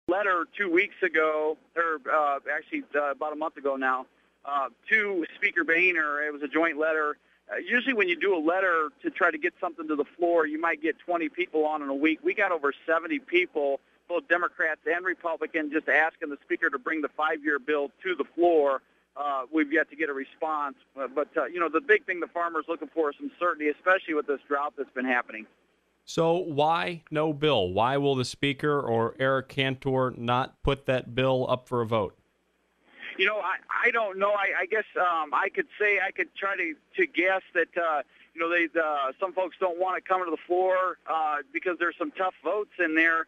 letter 2 weeks ago, or actually about a month ago now, to Speaker Boehner. It was a joint letter. Usually when you do a letter to try to get something to the floor, you might get 20 people on in a week. We got over 70 people, both Democrats and Republicans, just asking the Speaker to bring the 5-year bill to the floor. We've yet to get a response. But the big thing the farmers looking for is some certainty, especially with this drought that's been happening. So why no bill? Why will the Speaker or Eric Cantor not put that bill up for a vote? I don't know. I guess I could try to guess that some folks don't want to come to the floor because there's some tough votes in there,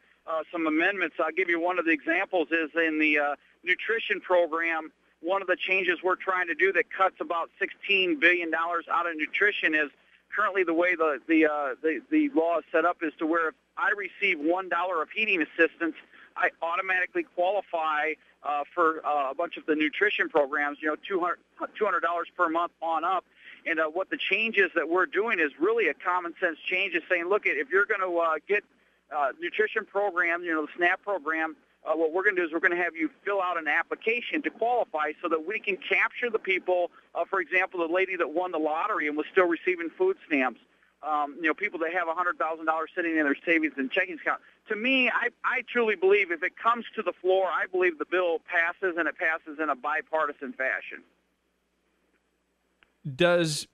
some amendments. I'll give you one of the examples is in the nutrition program. One of the changes we're trying to do that cuts about $16 billion out of nutrition is currently the way the law is set up is to where if I receive $1 of heating assistance, I automatically qualify for a bunch of the nutrition programs, $200 per month on up. And what the changes that we're doing is really a common sense change is saying, look, if you're going to get nutrition program, the SNAP program, what we're going to do is we're going to have you fill out an application to qualify so that we can capture the people, for example, the lady that won the lottery and was still receiving food stamps, people that have $100,000 sitting in their savings and checking account. To me, I truly believe if it comes to the floor, I believe the bill passes, and it passes in a bipartisan fashion. Does,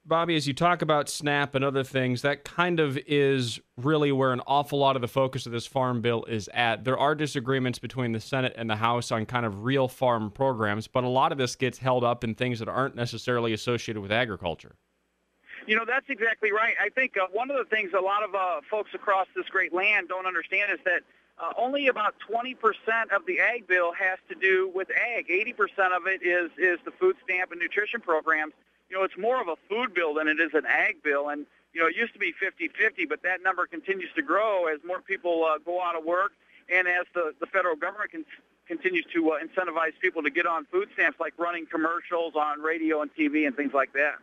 Bobby, as you talk about SNAP and other things, that kind of is really where an awful lot of the focus of this farm bill is at. There are disagreements between the Senate and the House on kind of real farm programs, but a lot of this gets held up in things that aren't necessarily associated with agriculture. That's exactly right. I think one of the things a lot of folks across this great land don't understand is that only about 20% of the ag bill has to do with ag. 80% of it is the food stamp and nutrition programs. It's more of a food bill than it is an ag bill. And, it used to be 50-50, but that number continues to grow as more people go out of work and as the federal government continues to incentivize people to get on food stamps, like running commercials on radio and TV and things like that.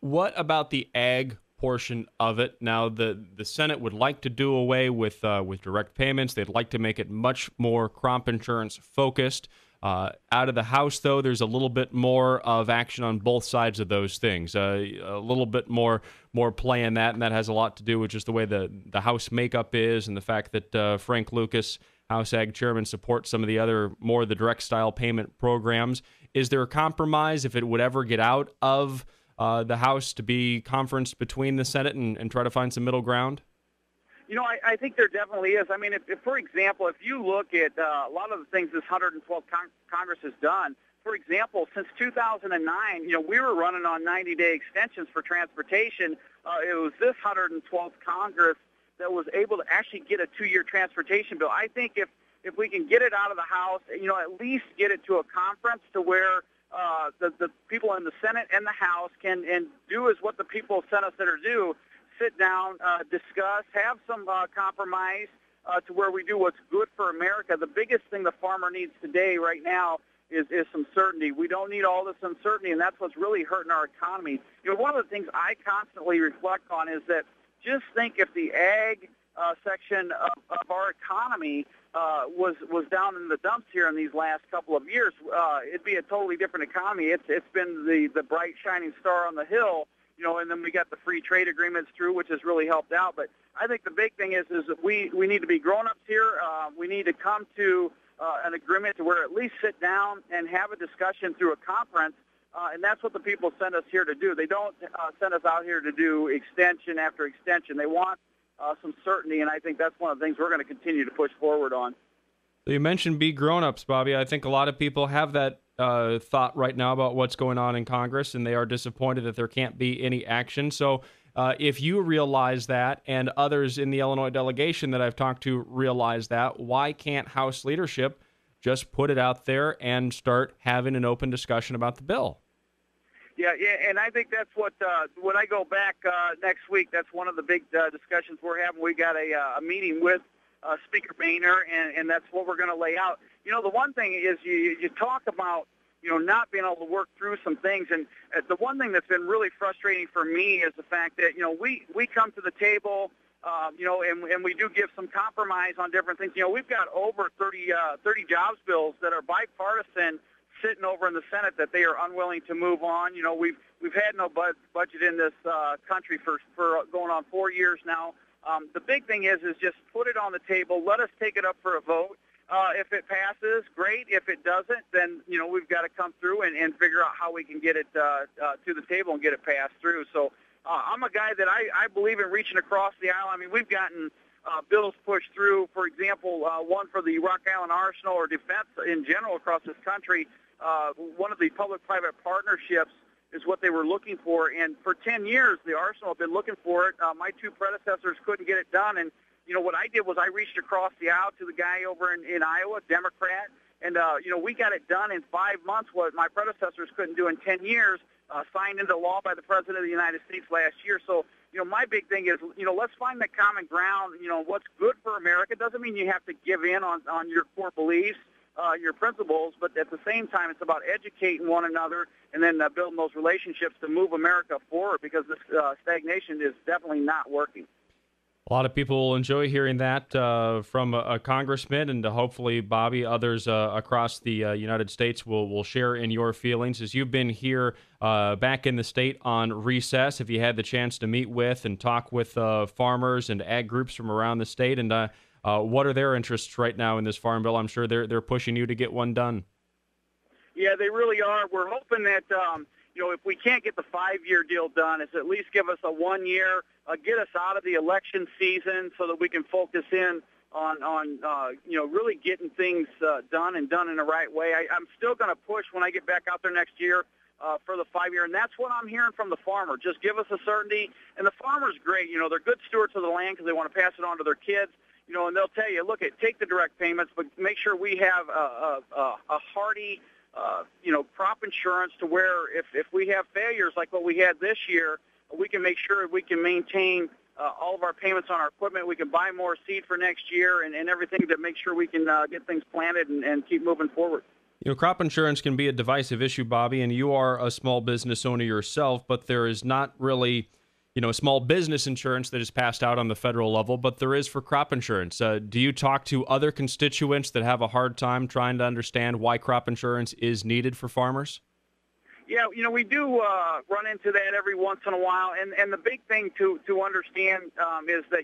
What about the ag portion of it? Now, the Senate would like to do away with direct payments. They'd like to make it much more crop insurance focused. Out of the House, though, there's a little bit more of action on both sides of those things. A little bit more play in that, and that has a lot to do with just the way the House makeup is and the fact that Frank Lucas, House Ag Chairman, supports some of the other more of the direct style payment programs. Is there a compromise if it would ever get out of the House to be conferenced between the Senate and try to find some middle ground? I think there definitely is. I mean, if for example, if you look at a lot of the things this 112th Congress has done, for example, since 2009, we were running on 90-day extensions for transportation. It was this 112th Congress that was able to actually get a 2-year transportation bill. I think if we can get it out of the House, at least get it to a conference to where the people in the Senate and the House can and do is what the people sent us there to do, sit down, discuss, have some compromise to where we do what's good for America. The biggest thing the farmer needs today right now is some certainty. We don't need all this uncertainty, and that's what's really hurting our economy. One of the things I constantly reflect on is that just think if the ag section of our economy was down in the dumps here in these last couple of years, it'd be a totally different economy. It's been the bright shining star on the hill, and then we got the free trade agreements through, which has really helped out. But I think the big thing is that we need to be grown-ups here. We need to come to an agreement to where at least sit down and have a discussion through a conference, and that's what the people send us here to do. They don't send us out here to do extension after extension. They want some certainty, and I think that's one of the things we're going to continue to push forward on. So you mentioned be grown-ups, Bobby. I think a lot of people have that thought right now about what's going on in Congress, and they are disappointed that there can't be any action. So if you realize that and others in the Illinois delegation that I've talked to realize that, why can't House leadership just put it out there and start having an open discussion about the bill? Yeah, and I think that's what, when I go back next week, that's one of the big discussions we're having. We got a meeting with Speaker Boehner, and that's what we're going to lay out. The one thing is you talk about, not being able to work through some things, and the one thing that's been really frustrating for me is the fact that, we come to the table, And we do give some compromise on different things. We've got over 30 jobs bills that are bipartisan sitting over in the Senate that they are unwilling to move on. We've had no budget in this country for going on 4 years now. The big thing is just put it on the table. Let us take it up for a vote. If it passes, great. If it doesn't, then, we've got to come through and figure out how we can get it to the table and get it passed through. So I'm a guy that I believe in reaching across the aisle. I mean, we've gotten bills pushed through, for example, one for the Rock Island Arsenal or defense in general across this country. One of the public-private partnerships is what they were looking for. And for 10 years, the Arsenal have been looking for it. My two predecessors couldn't get it done. And, what I did was I reached across the aisle to the guy over in Iowa, Democrat, and, we got it done in 5 months, what my predecessors couldn't do in 10 years, signed into law by the President of the United States last year. So, my big thing is, let's find that common ground. What's good for America doesn't mean you have to give in on your core beliefs, your principles, but at the same time, it's about educating one another and then building those relationships to move America forward, because this stagnation is definitely not working. A lot of people will enjoy hearing that from a congressman, and hopefully, Bobby, others across the United States will share in your feelings. As you've been here back in the state on recess, have you had the chance to meet with and talk with farmers and ag groups from around the state? And what are their interests right now in this farm bill? I'm sure they're pushing you to get one done. Yeah, they really are. We're hoping that, if we can't get the 5-year deal done, it's at least give us a 1 year, get us out of the election season so that we can focus in on really getting things done and done in the right way. I'm still going to push when I get back out there next year for the 5-year, and that's what I'm hearing from the farmer. Just give us a certainty. And the farmer's great. They're good stewards of the land because they want to pass it on to their kids. And they'll tell you, look, take the direct payments, but make sure we have a hearty crop insurance to where if we have failures like what we had this year, we can make sure we can maintain all of our payments on our equipment. We can buy more seed for next year and everything to make sure we can get things planted and keep moving forward. Crop insurance can be a divisive issue, Bobby, and you are a small business owner yourself, but there is not really small business insurance that is passed out on the federal level, but there is for crop insurance. Do you talk to other constituents that have a hard time trying to understand why crop insurance is needed for farmers? Yeah, we do run into that every once in a while, and the big thing to understand is that,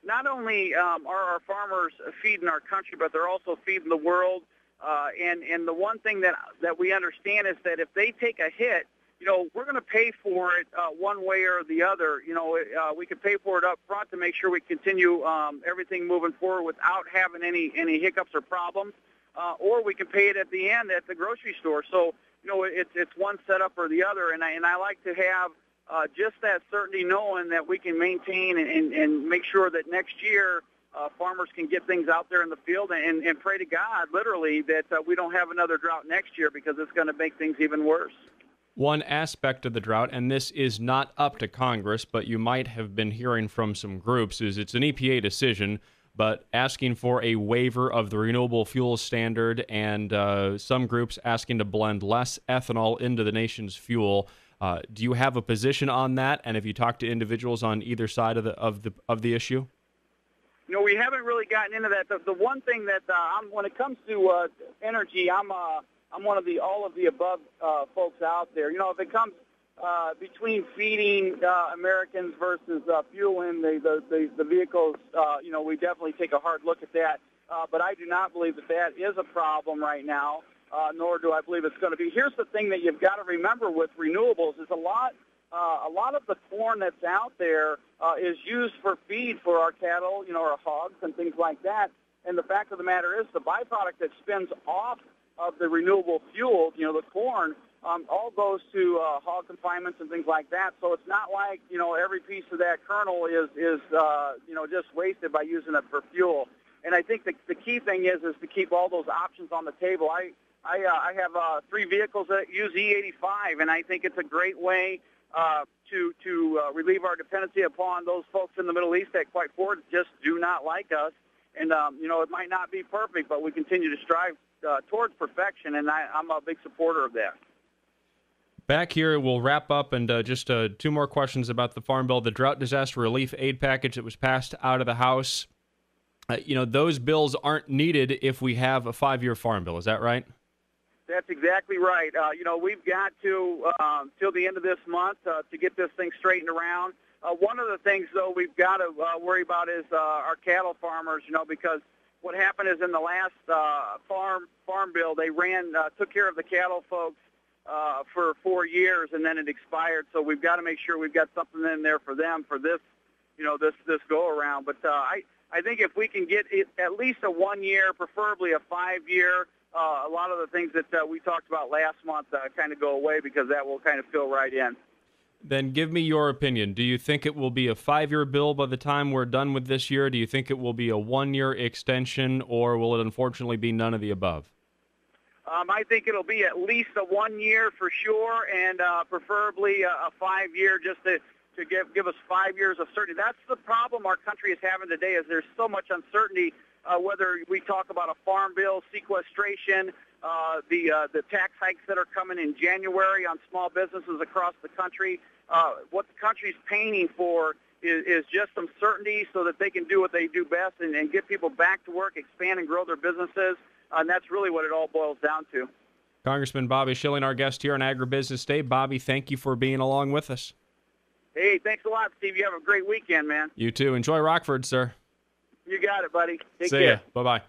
not only are our farmers feeding our country, but they're also feeding the world, and the one thing that we understand is that if they take a hit, we're going to pay for it one way or the other. We can pay for it up front to make sure we continue everything moving forward without having any hiccups or problems, or we can pay it at the end at the grocery store. So, it's one setup or the other, and I like to have just that certainty, knowing that we can maintain and make sure that next year farmers can get things out there in the field and pray to God, literally, that we don't have another drought next year, because it's going to make things even worse. One aspect of the drought, and this is not up to Congress, but you might have been hearing from some groups, is it's an EPA decision, but asking for a waiver of the renewable fuel standard, and some groups asking to blend less ethanol into the nation's fuel. Do you have a position on that? And have you talked to individuals on either side of the issue? We haven't really gotten into that. The one thing that when it comes to energy, I'm one of the all of the above folks out there. If it comes between feeding Americans versus fueling the vehicles, we definitely take a hard look at that. But I do not believe that is a problem right now, nor do I believe it's going to be. Here's the thing that you've got to remember with renewables is a lot of the corn that's out there is used for feed for our cattle, our hogs and things like that. And the fact of the matter is the byproduct that spins off of the renewable fuel, the corn, all goes to hog confinements and things like that. So it's not like, every piece of that kernel is just wasted by using it for fuel. And I think the key thing is to keep all those options on the table. I have 3 vehicles that use E85, and I think it's a great way to relieve our dependency upon those folks in the Middle East that, quite forward, just do not like us. And, it might not be perfect, but we continue to strive towards perfection, and I'm a big supporter of that. Back here, we'll wrap up, and just two more questions about the Farm Bill. The Drought Disaster Relief Aid Package that was passed out of the House. Those bills aren't needed if we have a 5-year Farm Bill. Is that right? That's exactly right. We've got to, till the end of this month, to get this thing straightened around. One of the things, though, we've got to worry about is our cattle farmers, because what happened is in the last farm bill, they took care of the cattle folks for 4 years, and then it expired. So we've got to make sure we've got something in there for them for this, this go around. But I think if we can get at least a 1 year, preferably a 5-year, a lot of the things that we talked about last month kind of go away because that will kind of fill right in. Then give me your opinion. Do you think it will be a 5-year bill by the time we're done with this year? Do you think it will be a 1-year extension, or will it unfortunately be none of the above? I think it'll be at least a 1 year for sure, and preferably a 5-year just to give us 5 years of certainty. That's the problem our country is having today is there's so much uncertainty, whether we talk about a farm bill, sequestration, the tax hikes that are coming in January on small businesses across the country. What the country's painting for is just some certainty so that they can do what they do best and get people back to work, expand and grow their businesses. And that's really what it all boils down to. Congressman Bobby Schilling, our guest here on Agribusiness Day. Bobby, thank you for being along with us. Hey, thanks a lot, Steve. You have a great weekend, man. You too. Enjoy Rockford, sir. You got it, buddy. Take See care. ya. Bye-bye.